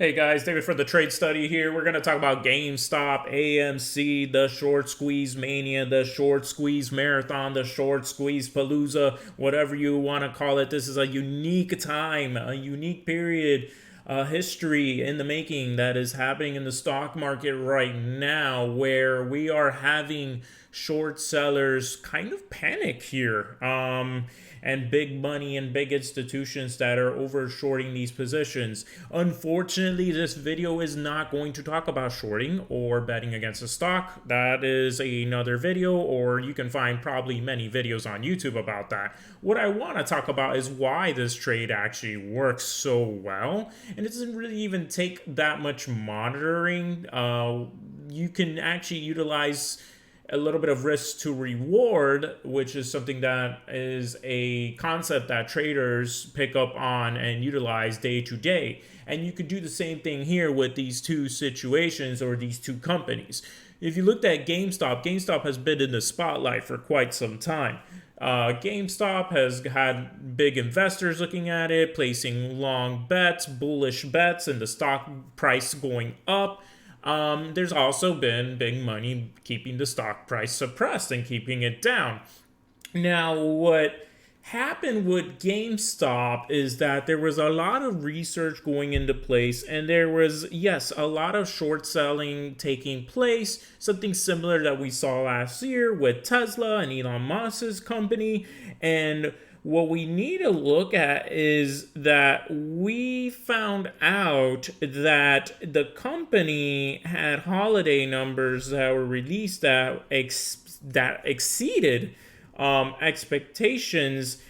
Hey guys, David for the Trade Study here. We're going to talk about GameStop, AMC, the short squeeze mania, the short squeeze marathon, the short squeeze palooza, whatever you want to call it. This is a unique time, a unique period, history in the making that is happening in the stock market right now where we are having short sellers kind of panic here. And big money and big institutions that are over shorting these positions. Unfortunately, this video is not going to talk about shorting or betting against a stock. That is another video, or you can find probably many videos on YouTube about that. What I want to talk about is why this trade actually works so well, and it doesn't really even take that much monitoring. You can actually utilize a little bit of risk to reward, which is something that is a concept that traders pick up on and utilize day to day. And you could do the same thing here with these two situations or these two companies. If you looked at GameStop, GameStop has been in the spotlight for quite some time. GameStop has had big investors looking at it, placing long bets, bullish bets, and the stock price going up. There's also been big money keeping the stock price suppressed and keeping it down. Now, what happened with GameStop is that there was a lot of research going into place, and there was, yes, a lot of short selling taking place, something similar that we saw last year with Tesla and Elon Musk's company. And what we need to look at is that we found out that the company had holiday numbers that were released that exceeded expectations.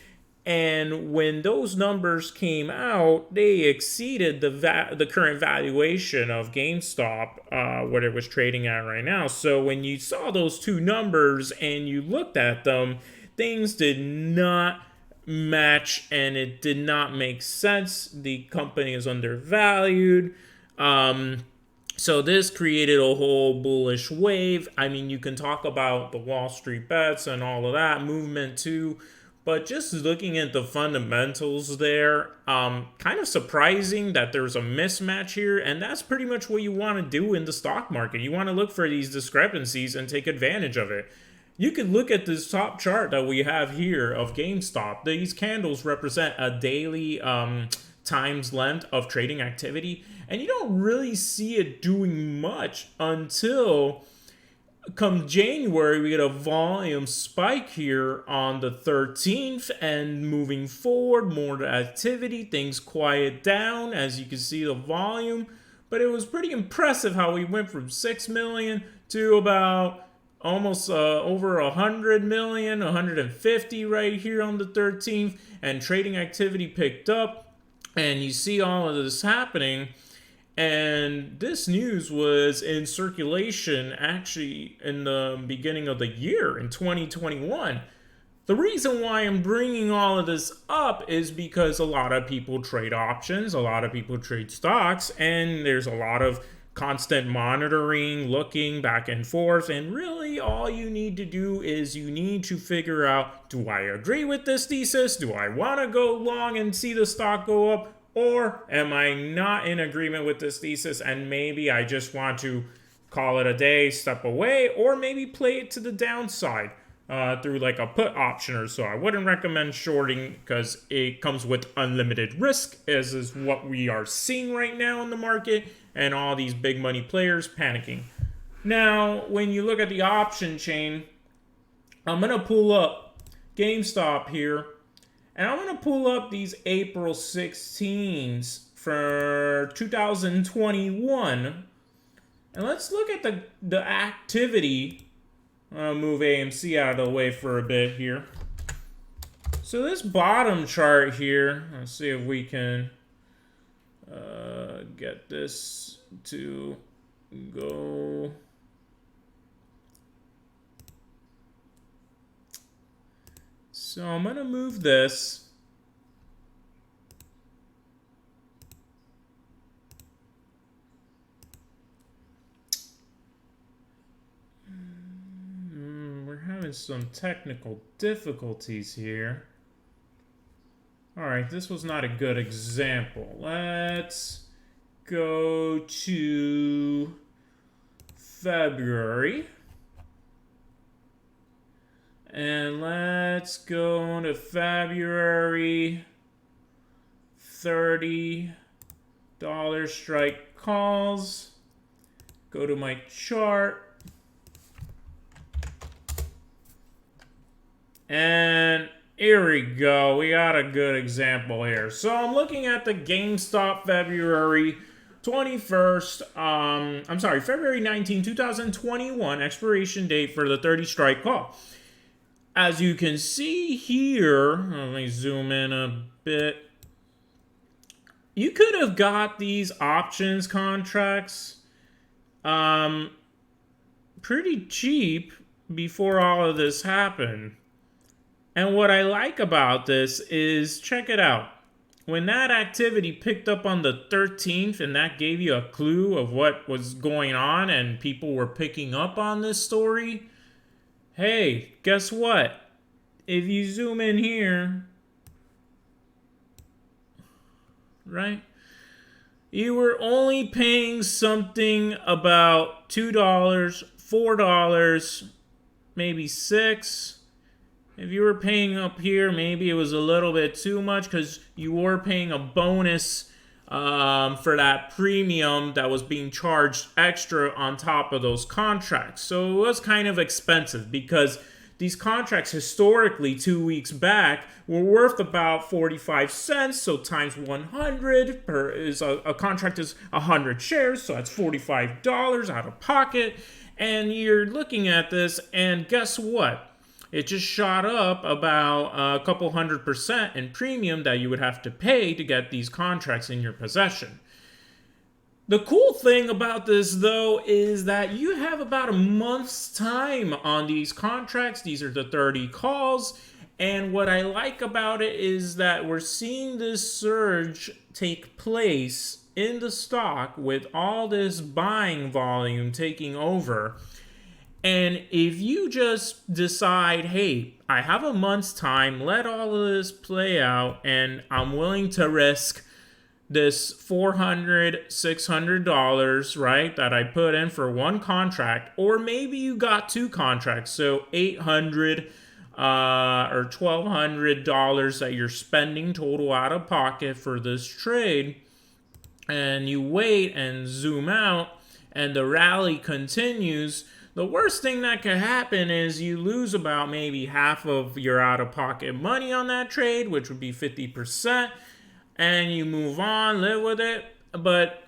And when those numbers came out, they exceeded the current valuation of GameStop, what it was trading at right now. So when you saw those two numbers and you looked at them, things did not match and it did not make sense. The company is undervalued. So this created a whole bullish wave. I mean, you can talk about the Wall Street bets and all of that movement too, but just looking at the fundamentals there, kind of surprising that there's a mismatch here, and that's pretty much what you want to do in the stock market. You want to look for these discrepancies and take advantage of it. You can look at this top chart that we have here of GameStop. These candles represent a daily times length of trading activity, and you don't really see it doing much until come January. We get a volume spike here on the 13th, and moving forward, more activity, things quiet down as you can see the volume. But it was pretty impressive how we went from 6 million to about almost over 100 million, 150 right here on the 13th, and trading activity picked up, and you see all of this happening. And this news was in circulation actually in the beginning of the year in 2021. The reason why I'm bringing all of this up is because a lot of people trade options, a lot of people trade stocks, and there's a lot of constant monitoring, looking back and forth, and really all you need to do is you need to figure out, do I agree with this thesis? Do I want to go long and see the stock go up? Or am I not in agreement with this thesis and maybe I just want to call it a day, step away, or maybe play it to the downside through like a put option or so? I wouldn't recommend shorting because it comes with unlimited risk, as is what we are seeing right now in the market, and all these big money players panicking. Now, when you look at the option chain, I'm going to pull up GameStop here, and I'm going to pull up these April 16s for 2021. And let's look at the activity. I'll move AMC out of the way for a bit here. So this bottom chart here, let's see if we can get this to go. So I'm going to move this. We're having some technical difficulties here. All right, this was not a good example. Let's go to February. And let's go to February. $30 strike calls. Go to my chart. And here we go. We got a good example here. So I'm looking at the GameStop February 21st, February 19, 2021 expiration date for the 30 strike call. As you can see here, let me zoom in a bit. You could have got these options contracts pretty cheap before all of this happened. And what I like about this is, check it out. When that activity picked up on the 13th and that gave you a clue of what was going on and people were picking up on this story, hey, guess what? If you zoom in here, right? You were only paying something about $2, $4, maybe $6. If you were paying up here, maybe it was a little bit too much because you were paying a bonus for that premium that was being charged extra on top of those contracts. So it was kind of expensive because these contracts historically 2 weeks back were worth about 45 cents. So times 100 is a contract is 100 shares. So that's $45 out of pocket. And you're looking at this and guess what? It just shot up about a couple 100% in premium that you would have to pay to get these contracts in your possession. The cool thing about this, though, is that you have about a month's time on these contracts. These are the 30 calls. And what I like about it is that we're seeing this surge take place in the stock with all this buying volume taking over. And if you just decide, hey, I have a month's time, let all of this play out, and I'm willing to risk this $400, $600, right, that I put in for one contract, or maybe you got two contracts, so $800 or $1,200 that you're spending total out of pocket for this trade, and you wait and zoom out, and the rally continues. The worst thing that could happen is you lose about maybe half of your out-of-pocket money on that trade, which would be 50%, and you move on, live with it. But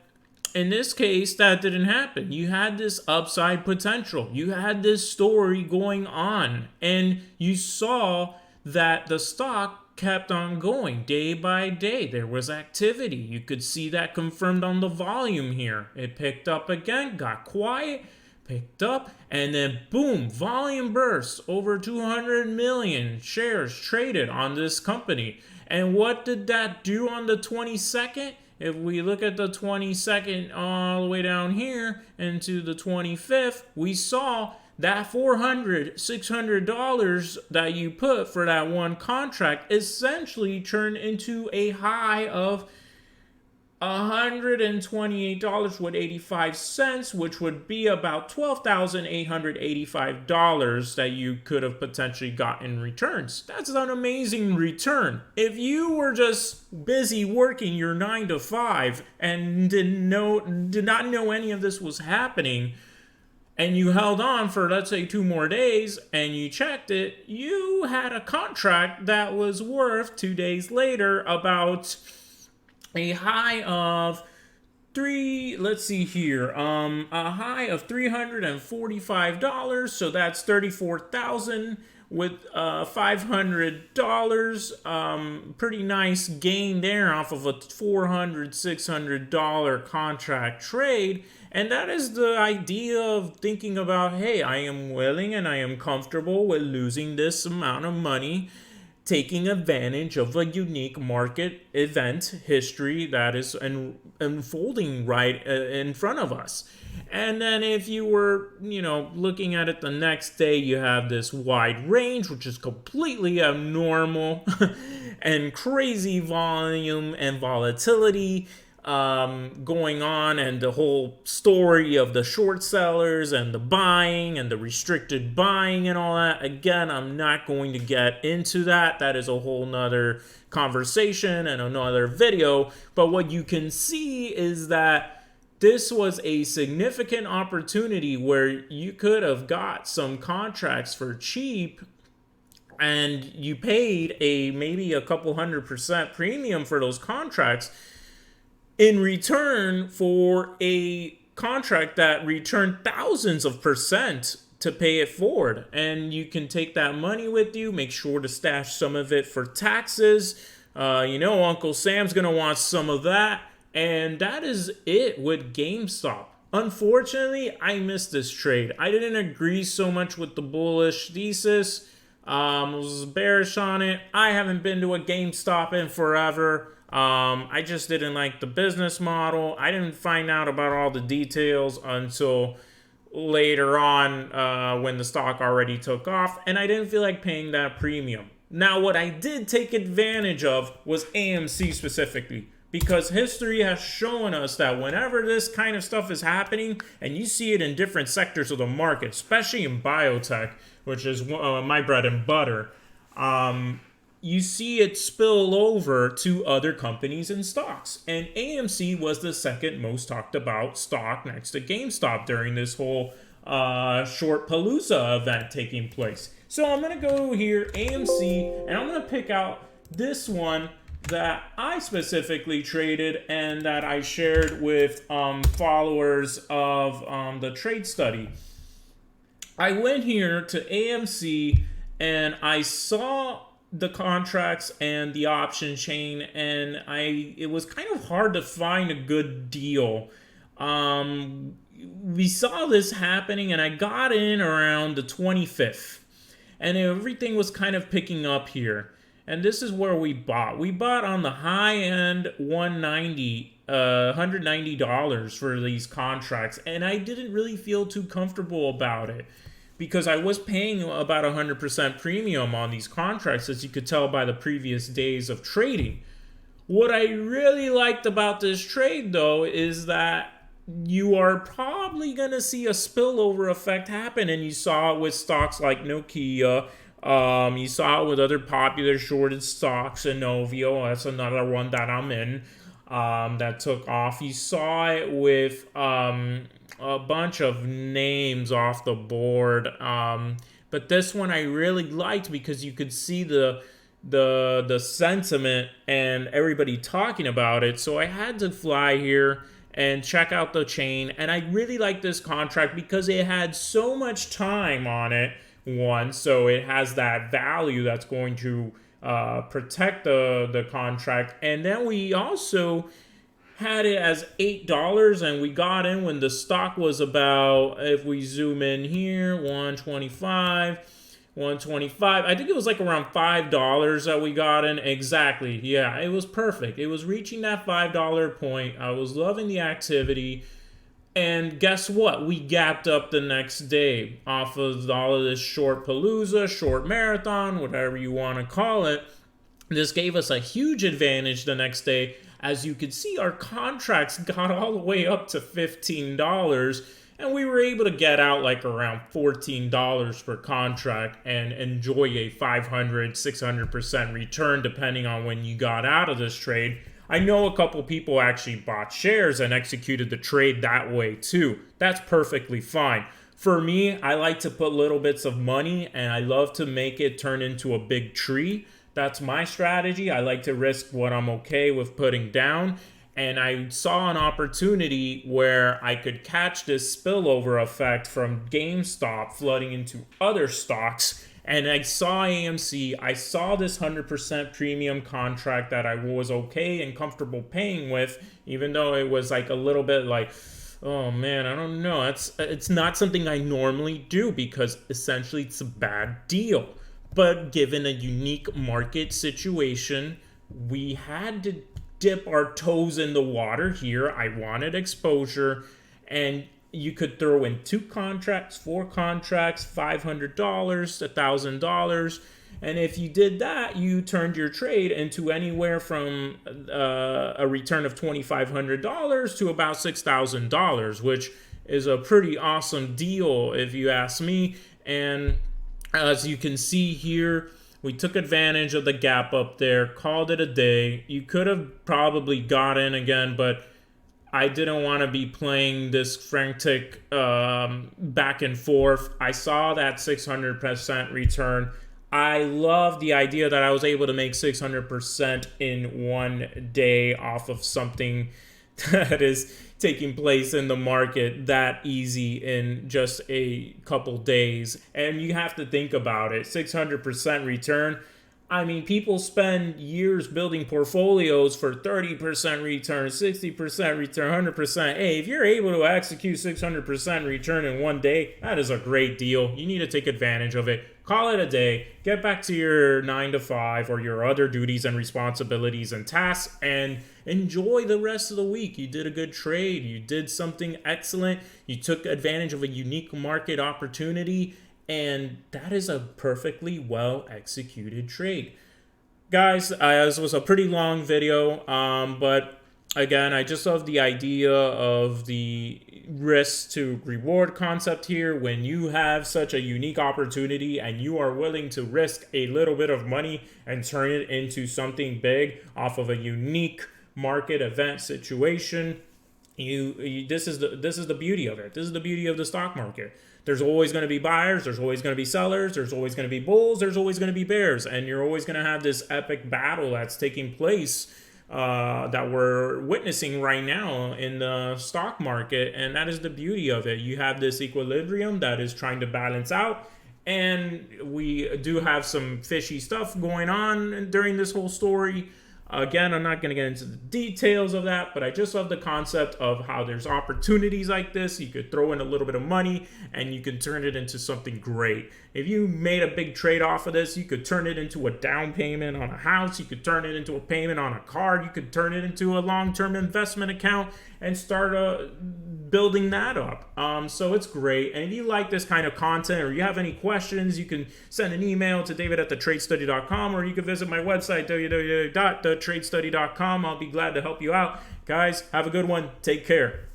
in this case, that didn't happen. You had this upside potential. You had this story going on, and you saw that the stock kept on going day by day. There was activity. You could see that confirmed on the volume here. It picked up again, got quiet, picked up, and then boom, volume burst. Over 200 million shares traded on this company. And what did that do on the 22nd? If we look at the 22nd all the way down here into the 25th, we saw that $400, $600 that you put for that one contract essentially turned into a high of $128.85, which would be about $12,885 that you could have potentially got in returns. That's an amazing return. If you were just busy working your 9 to 5 and did not know any of this was happening, and you held on for, let's say, 2 more days, and you checked it, you had a contract that was worth 2 days later about a high of a high of $345, so that's $34,000 with $500. Pretty nice gain there off of a $400, $600 contract trade. And that is the idea of thinking about, hey, I am willing and I am comfortable with losing this amount of money, taking advantage of a unique market event history that is unfolding right in front of us. And then if you were, looking at it the next day, you have this wide range, which is completely abnormal and crazy volume and volatility. going on, and the whole story of the short sellers and the buying and the restricted buying and all that. Again, I'm not going to get into that. That is a whole nother conversation and another video. But what you can see is that this was a significant opportunity where you could have got some contracts for cheap, and you paid maybe a couple 100% premium for those contracts in return for a contract that returned thousands of percent to pay it forward. And you can take that money with you, make sure to stash some of it for taxes. Uncle Sam's going to want some of that. And that is it with GameStop. Unfortunately, I missed this trade. I didn't agree so much with the bullish thesis. Was bearish on it. I haven't been to a GameStop in forever. I just didn't like the business model. I didn't find out about all the details until later on when the stock already took off, and I didn't feel like paying that premium. Now, what I did take advantage of was AMC specifically, because history has shown us that whenever this kind of stuff is happening, and you see it in different sectors of the market, especially in biotech, which is my bread and butter, you see it spill over to other companies and stocks. And AMC was the second most talked about stock next to GameStop during this whole short palooza event taking place. So I'm going to go here, AMC, and I'm going to pick out this one that I specifically traded and that I shared with followers of the trade study. I went here to AMC and I saw the contracts and the option chain, and it was kind of hard to find a good deal. We saw this happening, and I got in around the 25th, and everything was kind of picking up here. And this is where we bought. We bought on the high end $190 for these contracts, and I didn't really feel too comfortable about it, because I was paying about 100% premium on these contracts, as you could tell by the previous days of trading. What I really liked about this trade, though, is that you are probably going to see a spillover effect happen, and you saw it with stocks like Nokia. You saw it with other popular shorted stocks, Inovio, that's another one that I'm in, that took off. You saw it with a bunch of names off the board, but this one I really liked because you could see the sentiment and everybody talking about it. So I had to fly here and check out the chain, and I really like this contract because it had so much time on it. One, so it has that value that's going to protect the contract, and then we also had it as $8, and we got in when the stock was about, if we zoom in here, 125. I think it was like around $5 that we got in. Exactly. Yeah, it was perfect. It was reaching that $5 point. I was loving the activity. And guess what? We gapped up the next day off of all of this short palooza, short marathon, whatever you want to call it. This gave us a huge advantage the next day. As you can see, our contracts got all the way up to $15, and we were able to get out like around $14 per contract and enjoy a 500-600% return depending on when you got out of this trade. I know a couple people actually bought shares and executed the trade that way too. That's perfectly fine. For me, I like to put little bits of money, and I love to make it turn into a big tree. That's my strategy. I like to risk what I'm okay with putting down. And I saw an opportunity where I could catch this spillover effect from GameStop flooding into other stocks. And I saw AMC, I saw this 100% premium contract that I was okay and comfortable paying with, even though it was like a little bit like, oh man, I don't know. It's not something I normally do because essentially it's a bad deal. But given a unique market situation, we had to dip our toes in the water here. I wanted exposure, and you could throw in 2 contracts, 4 contracts, $500, $1,000, And if you did that, you turned your trade into anywhere from a return of $2,500 to about $6,000, which is a pretty awesome deal if you ask me. And as you can see here, we took advantage of the gap up there, called it a day. You could have probably got in again, but I didn't want to be playing this frantic back and forth. I saw that 600% return. I love the idea that I was able to make 600% in one day off of something that is taking place in the market that easy in just a couple days. And you have to think about it, 600% return. I mean, people spend years building portfolios for 30% return, 60% return, 100%. Hey, if you're able to execute 600% return in one day, that is a great deal. You need to take advantage of it. Call it a day. Get back to your 9 to 5 or your other duties and responsibilities and tasks and enjoy the rest of the week. You did a good trade. You did something excellent. You took advantage of a unique market opportunity. And that is a perfectly well executed trade. Guys, this was a pretty long video, but again, I just love the idea of the risk to reward concept here. When you have such a unique opportunity and you are willing to risk a little bit of money and turn it into something big off of a unique market event situation, this is the beauty of it. This is the beauty of the stock market. There's always going to be buyers, there's always going to be sellers, there's always going to be bulls, there's always going to be bears, and you're always going to have this epic battle that's taking place that we're witnessing right now in the stock market, and that is the beauty of it. You have this equilibrium that is trying to balance out, and we do have some fishy stuff going on during this whole story. Again, I'm not going to get into the details of that, but I just love the concept of how there's opportunities like this. You could throw in a little bit of money and you can turn it into something great. If you made a big trade off of this, you could turn it into a down payment on a house. You could turn it into a payment on a car. You could turn it into a long-term investment account and start building that up. So it's great. And if you like this kind of content or you have any questions, you can send an email to david@thetradestudy.com, or you can visit my website, www.thetradestudy.com. I'll be glad to help you out. Guys, have a good one. Take care.